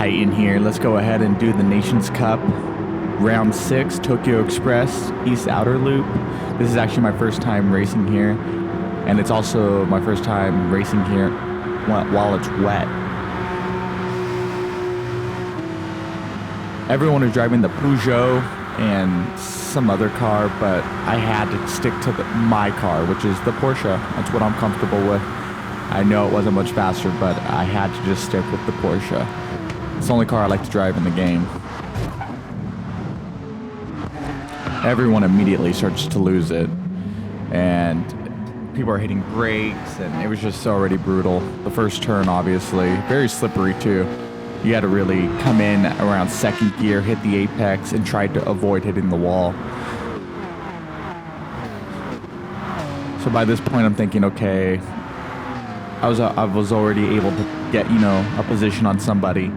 Titan here. Let's go ahead and do the Nations Cup Round 6, Tokyo Express, East Outer Loop. This is actually my first time racing here, and it's also my first time racing here while it's wet. Everyone was driving the Peugeot and some other car, but I had to stick to my car, which is the Porsche. That's what I'm comfortable with. I know it wasn't much faster, but I had to just stick with the Porsche. It's the only car I like to drive in the game. Everyone immediately starts to lose it, and people are hitting brakes, and it was just already brutal. The first turn, obviously, very slippery too. You had to really come in around second gear, hit the apex, and try to avoid hitting the wall. So by this point, I'm thinking, okay, I was already able to get, a position on somebody.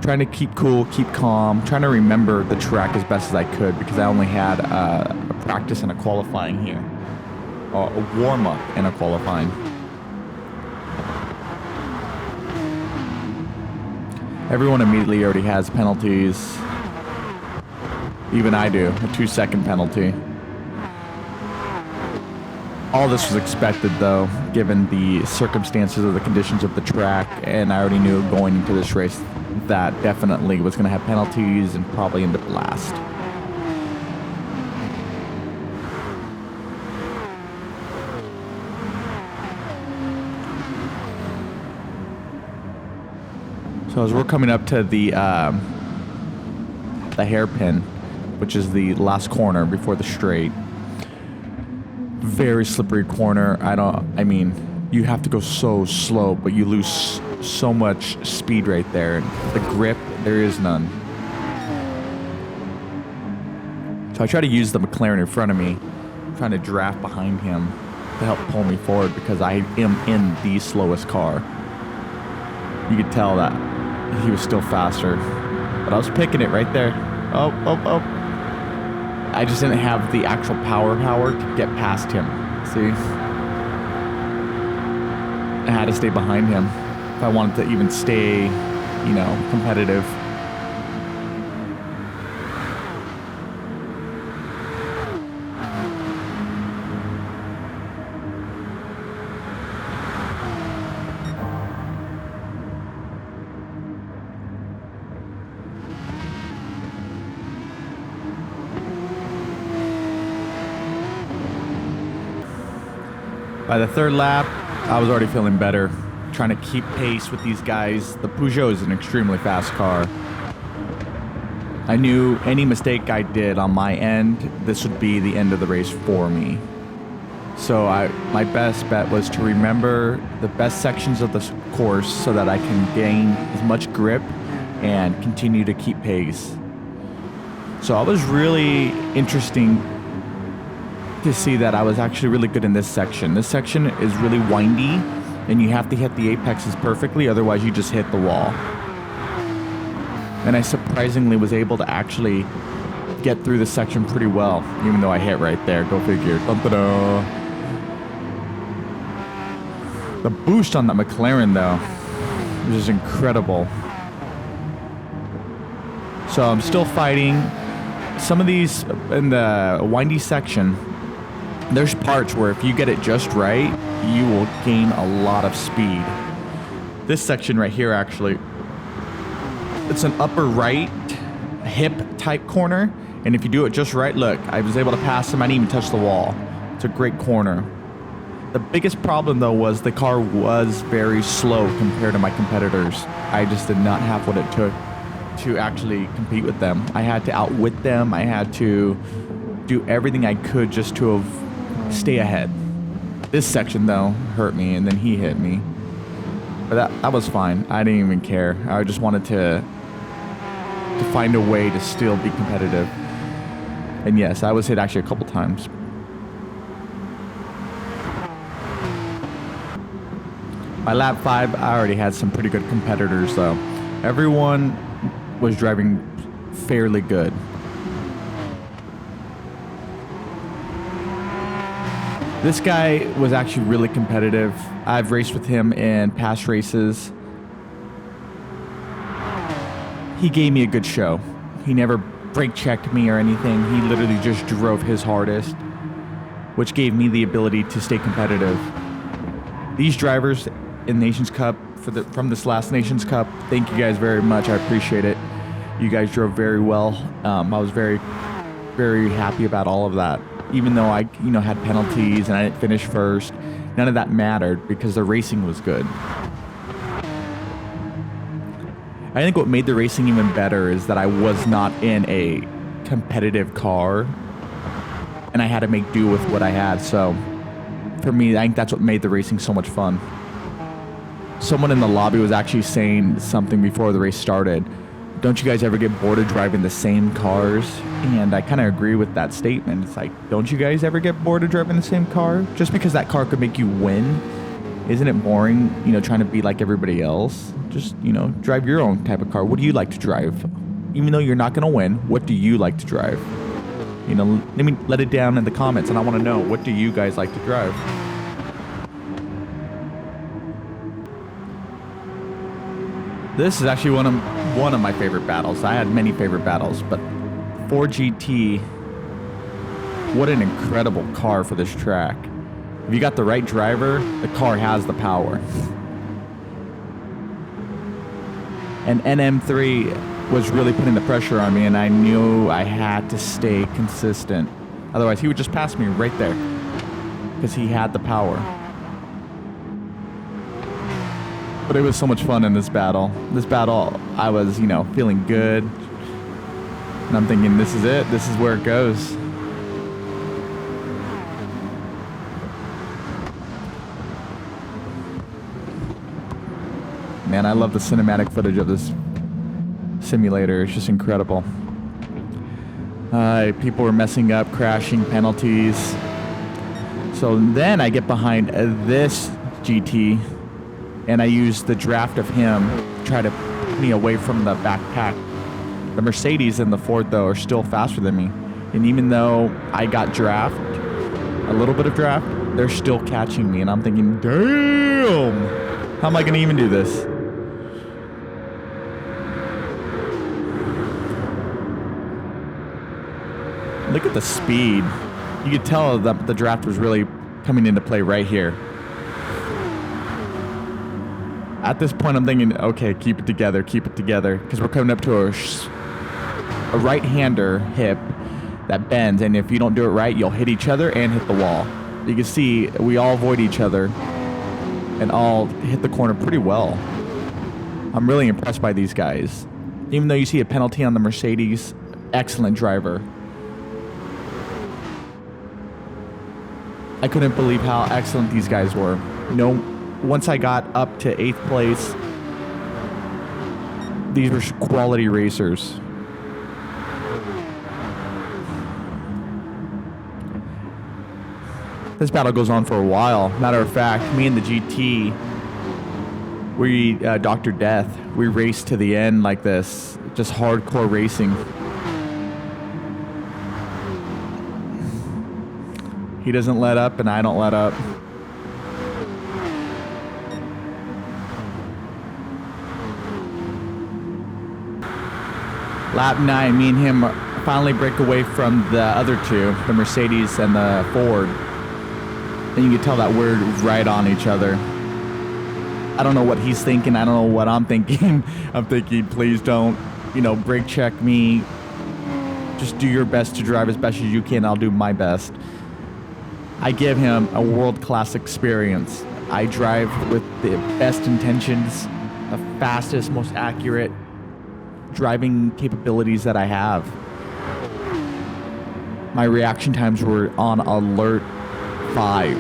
Trying to keep cool, keep calm, trying to remember the track as best as I could, because I only had a practice and a qualifying here. A warm-up and a qualifying. Everyone immediately already has penalties. Even I do, a 2-second penalty. All this was expected though, given the circumstances of the conditions of the track, and I already knew going into this race that definitely was going to have penalties and probably end up last. So as we're coming up to the hairpin, which is the last corner before the straight, very slippery corner. You have to go so slow, but you lose so much speed right there. The grip, there is none. So I try to use the McLaren in front of me, trying to draft behind him to help pull me forward, because I am in the slowest car. You could tell that he was still faster, but I was picking it right there. Oh. I just didn't have the actual power to get past him. See? I had to stay behind him if I wanted to even stay, competitive. By the third lap, I was already feeling better, trying to keep pace with these guys. The Peugeot is an extremely fast car. I knew any mistake I did on my end, this would be the end of the race for me. So my best bet was to remember the best sections of the course so that I can gain as much grip and continue to keep pace. So I was really interesting to see that I was actually really good in this section. This section is really windy, and you have to hit the apexes perfectly, otherwise you just hit the wall. And I surprisingly was able to actually get through this section pretty well, even though I hit right there. Go figure. Dun-da-da. The boost on that McLaren though was just incredible. So I'm still fighting. Some of these in the windy section, there's parts where if you get it just right, you will gain a lot of speed. This section right here, actually, it's an upper right hip type corner, and if you do it just right, look, I was able to pass him. I didn't even touch the wall. It's a great corner. The biggest problem though was the car was very slow compared to my competitors. I just did not have what it took to actually compete with them. I had to outwit them. I had to do everything I could just to stay ahead. This section though hurt me, and then he hit me, but that was fine. I didn't even care. I just wanted to find a way to still be competitive. And yes, I was hit actually a couple times. By lap 5, I already had some pretty good competitors though. Everyone was driving fairly good. This guy was actually really competitive. I've raced with him in past races. He gave me a good show. He never brake checked me or anything. He literally just drove his hardest, which gave me the ability to stay competitive. These drivers in Nations Cup, from this last Nations Cup, thank you guys very much. I appreciate it. You guys drove very well. I was very, very happy about all of that. Even though I, had penalties and I didn't finish first, none of that mattered because the racing was good. I think what made the racing even better is that I was not in a competitive car and I had to make do with what I had. So for me, I think that's what made the racing so much fun. Someone in the lobby was actually saying something before the race started. Don't you guys ever get bored of driving the same cars? And I kind of agree with that statement. It's like, don't you guys ever get bored of driving the same car? Just because that car could make you win, isn't it boring, trying to be like everybody else? Just, drive your own type of car. What do you like to drive? Even though you're not going to win, what do you like to drive? Let it down in the comments, and I want to know, what do you guys like to drive? This is actually one of my favorite battles. I had many favorite battles, but Ford GT, what an incredible car for this track. If you got the right driver, the car has the power. And NM3 was really putting the pressure on me, and I knew I had to stay consistent. Otherwise, he would just pass me right there because he had the power. But it was so much fun in this battle. This battle, I was, feeling good. And I'm thinking, this is it. This is where it goes. Man, I love the cinematic footage of this simulator. It's just incredible. People were messing up, crashing, penalties. So then I get behind this GT, and I use the draft of him to try to put me away from the backpack. The Mercedes and the Ford, though, are still faster than me. And even though I got draft, a little bit of draft, they're still catching me. And I'm thinking, damn, how am I going to even do this? Look at the speed. You could tell that the draft was really coming into play right here. At this point, I'm thinking, okay, keep it together, because we're coming up to a right-hander hip that bends, and if you don't do it right, you'll hit each other and hit the wall. You can see we all avoid each other and all hit the corner pretty well. I'm really impressed by these guys. Even though you see a penalty on the Mercedes, excellent driver. I couldn't believe how excellent these guys were. Once I got up to 8th place, these were quality racers. This battle goes on for a while. Matter of fact, me and the GT, we, Dr. Death, we raced to the end like this. Just hardcore racing. He doesn't let up, and I don't let up. Lap 9, me and him finally break away from the other two, the Mercedes and the Ford. And you can tell that we're right on each other. I don't know what he's thinking. I don't know what I'm thinking. I'm thinking, please don't, brake check me. Just do your best to drive as best as you can. I'll do my best. I give him a world-class experience. I drive with the best intentions, the fastest, most accurate driving capabilities that I have. My reaction times were on alert 5.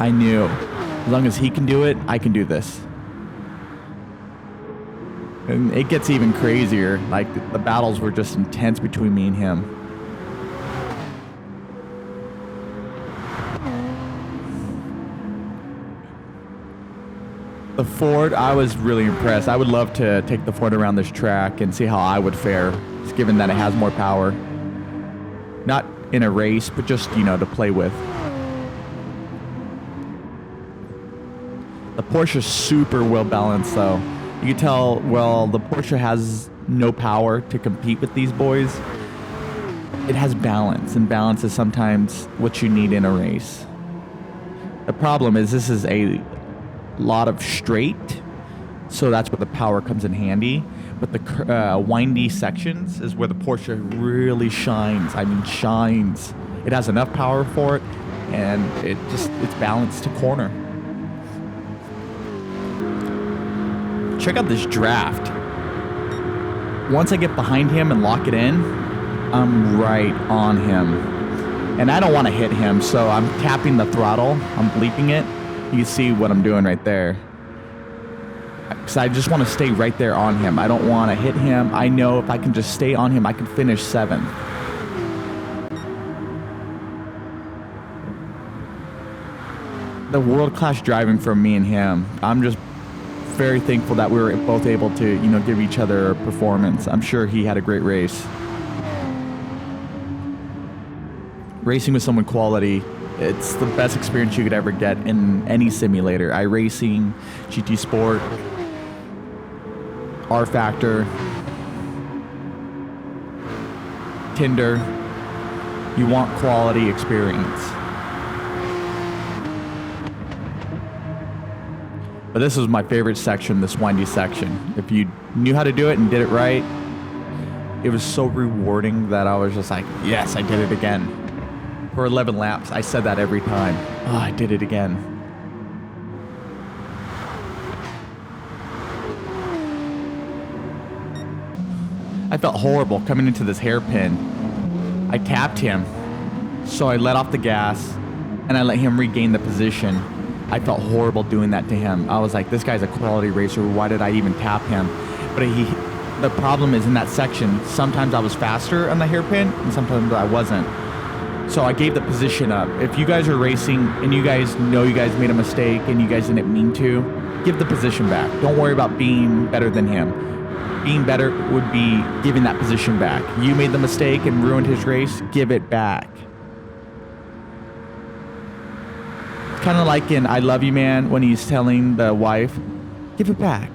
I knew, as long as he can do it, I can do this. And it gets even crazier. Like, the battles were just intense between me and him. The Ford, I was really impressed. I would love to take the Ford around this track and see how I would fare, just given that it has more power. Not in a race, but just, you know, to play with. The Porsche's super well balanced though. You can tell, well, the Porsche has no power to compete with these boys. It has balance, and balance is sometimes what you need in a race. The problem is this is a lot of straight, so that's where the power comes in handy. But the windy sections is where the Porsche really shines. I mean, shines. It has enough power for it, and it's balanced to corner. Check out this draft. Once I get behind him and lock it in, I'm right on him. And I don't want to hit him, so I'm tapping the throttle. I'm bleeping it. You can see what I'm doing right there. Because I just want to stay right there on him. I don't want to hit him. I know if I can just stay on him, I can finish 7th. The world-class driving from me and him. I'm just very thankful that we were both able to, you know, give each other a performance. I'm sure he had a great race. Racing with someone quality, it's the best experience you could ever get in any simulator. iRacing, GT Sport, R Factor, Tinder. You want quality experience. But this was my favorite section, this windy section. If you knew how to do it and did it right, it was so rewarding that I was just like, yes, I did it again. For 11 laps, I said that every time. Oh, I did it again. I felt horrible coming into this hairpin. I tapped him, so I let off the gas, and I let him regain the position. I felt horrible doing that to him. I was like, this guy's a quality racer. Why did I even tap him? But the problem is in that section, sometimes I was faster on the hairpin, and sometimes I wasn't. So I gave the position up. If you guys are racing and you guys know you guys made a mistake and you guys didn't mean to, give the position back. Don't worry about being better than him. Being better would be giving that position back. You made the mistake and ruined his race, give it back. Kind of like in I Love You Man when he's telling the wife, give it back.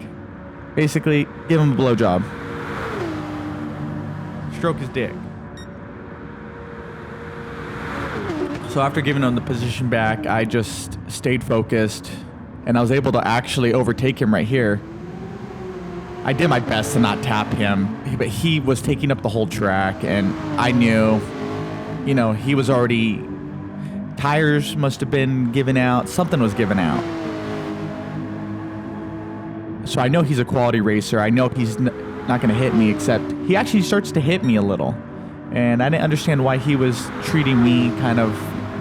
Basically, give him a blowjob. Stroke his dick. So after giving him the position back, I just stayed focused, and I was able to actually overtake him right here. I did my best to not tap him, but he was taking up the whole track, and I knew, you know, he was already... Tires must have been given out. Something was given out. So I know he's a quality racer. I know he's not going to hit me, except he actually starts to hit me a little. And I didn't understand why he was treating me kind of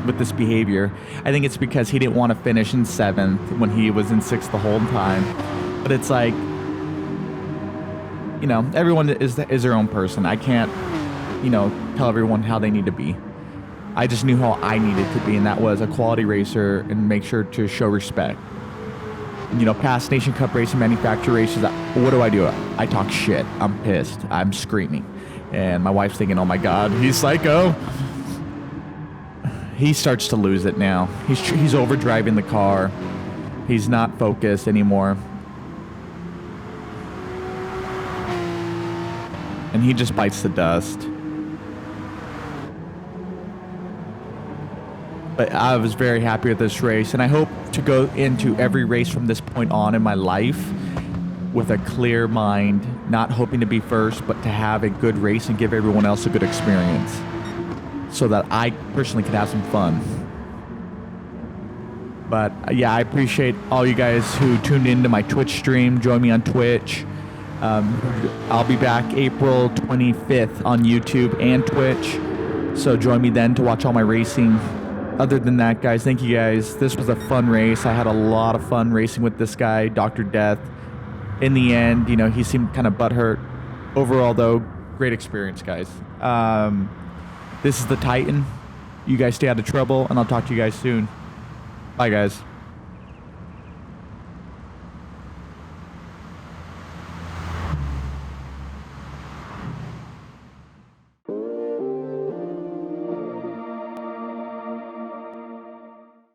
with this behavior. I think it's because he didn't want to finish in 7th when he was in 6th the whole time. But it's like, you know, everyone is their own person. I can't, you know, tell everyone how they need to be. I just knew how I needed to be, and that was a quality racer and make sure to show respect. You know, past Nation Cup racing, manufacturer races, what do? I talk shit. I'm pissed. I'm screaming. And my wife's thinking, oh my God, he's psycho. He starts to lose it now. He's overdriving the car. He's not focused anymore. And he just bites the dust. But I was very happy with this race, and I hope to go into every race from this point on in my life with a clear mind, not hoping to be first, but to have a good race and give everyone else a good experience so that I personally can have some fun. But yeah, I appreciate all you guys who tuned into my Twitch stream. Join me on Twitch. I'll be back April 25th on YouTube and Twitch, so join me then to watch all my racing. Other than that, guys, thank you guys. This was a fun race. I had a lot of fun racing with this guy, Dr. Death. In the end, you know, he seemed kind of butthurt. Overall, though, great experience, guys. This is the Titan. You guys stay out of trouble, and I'll talk to you guys soon. Bye, guys.